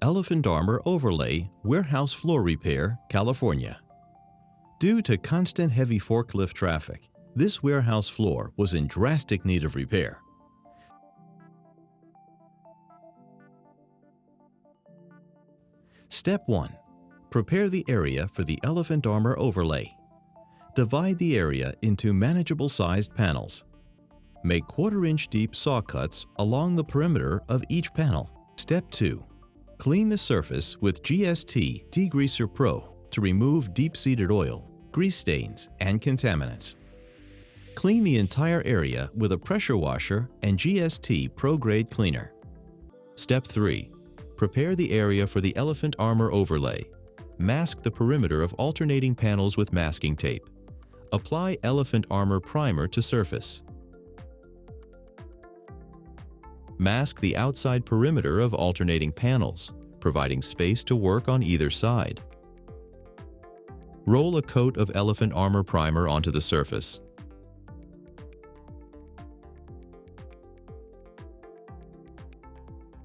Elephant Armor Overlay Warehouse Floor Repair, California. Due to constant heavy forklift traffic, this warehouse floor was in drastic need of repair. Step 1. Prepare the area for the Elephant Armor overlay. Divide the area into manageable-sized panels. Make 1/4-inch deep saw cuts along the perimeter of each panel. Step 2. Clean the surface with GST Degreaser Pro to remove deep-seated oil, grease stains, and contaminants. Clean the entire area with a pressure washer and GST Pro Grade Cleaner. Step 3. Prepare the area for the Elephant Armor overlay. Mask the perimeter of alternating panels with masking tape. Apply Elephant Armor Primer to surface. Mask the outside perimeter of alternating panels, providing space to work on either side. Roll a coat of Elephant Armor Primer onto the surface.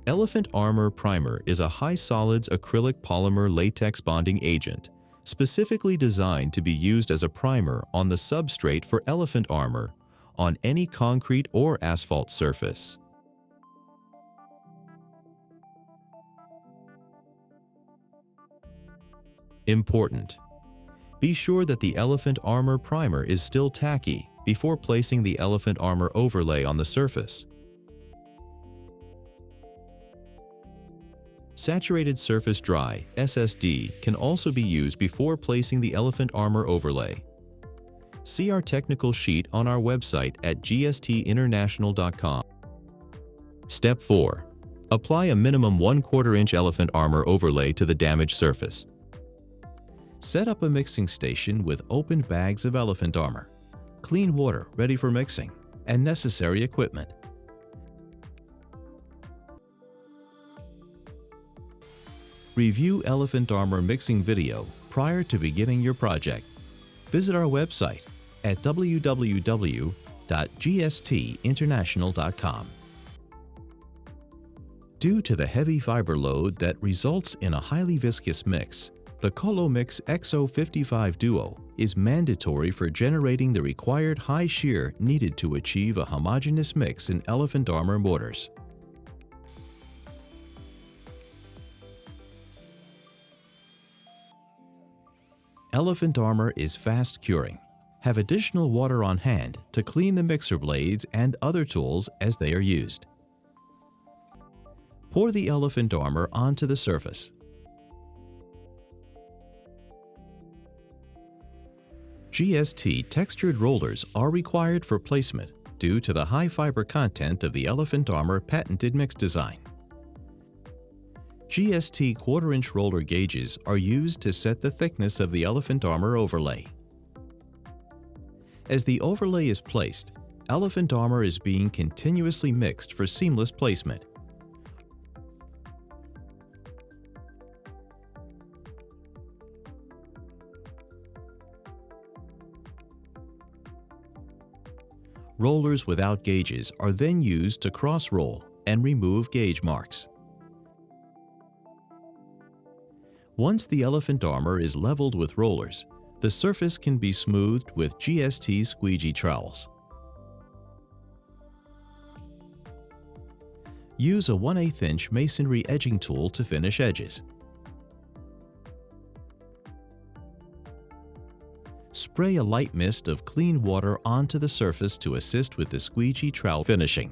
Elephant Armor Primer is a high-solids acrylic polymer latex bonding agent, specifically designed to be used as a primer on the substrate for elephant armor on any concrete or asphalt surface. Important: be sure that the Elephant Armor Primer is still tacky before placing the Elephant Armor overlay on the surface. Saturated Surface Dry (SSD) can also be used before placing the Elephant Armor overlay. See our technical sheet on our website at gstinternational.com. Step 4. Apply a minimum 1/4-inch Elephant Armor overlay to the damaged surface. Set up a mixing station with opened bags of Elephant Armor, clean water ready for mixing, and necessary equipment. Review Elephant Armor mixing video prior to beginning your project. Visit our website at www.gstinternational.com. Due to the heavy fiber load that results in a highly viscous mix, the Colomix XO55 Duo is mandatory for generating the required high shear needed to achieve a homogeneous mix in Elephant Armor mortars. Elephant Armor is fast curing. Have additional water on hand to clean the mixer blades and other tools as they are used. Pour the Elephant Armor onto the surface. GST textured rollers are required for placement due to the high fiber content of the Elephant Armor patented mix design. GST 1/4-inch roller gauges are used to set the thickness of the Elephant Armor overlay. As the overlay is placed, Elephant Armor is being continuously mixed for seamless placement. Rollers without gauges are then used to cross-roll and remove gauge marks. Once the Elephant Armor is leveled with rollers, the surface can be smoothed with GST squeegee trowels. Use a 1/8-inch masonry edging tool to finish edges. Spray a light mist of clean water onto the surface to assist with the squeegee trowel finishing.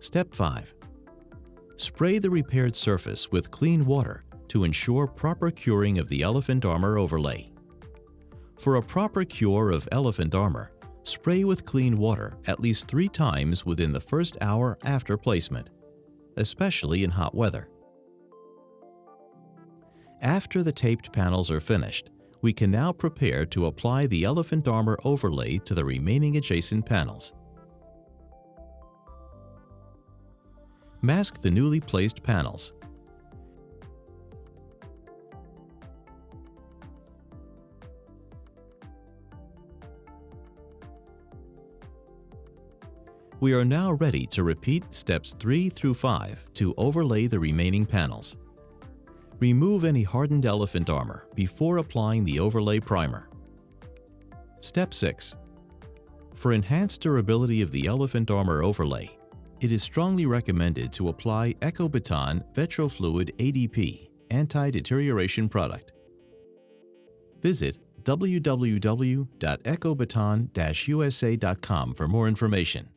Step 5. Spray the repaired surface with clean water to ensure proper curing of the Elephant Armor overlay. For a proper cure of Elephant Armor, spray with clean water at least 3 times within the first hour after placement, especially in hot weather. After the taped panels are finished, we can now prepare to apply the Elephant Armor overlay to the remaining adjacent panels. Mask the newly placed panels. We are now ready to repeat steps 3 through 5 to overlay the remaining panels. Remove any hardened elephant armor before applying the overlay primer. Step 6. For enhanced durability of the elephant armor overlay, it is strongly recommended to apply Ecobaton Vetrofluid ADP anti-deterioration product. Visit www.ecobaton-usa.com for more information.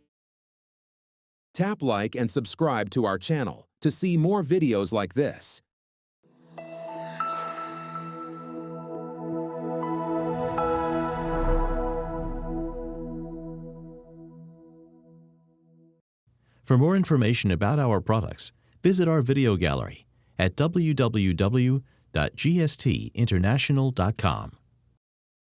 Tap like and subscribe to our channel to see more videos like this. For more information about our products, visit our video gallery at www.gstinternational.com.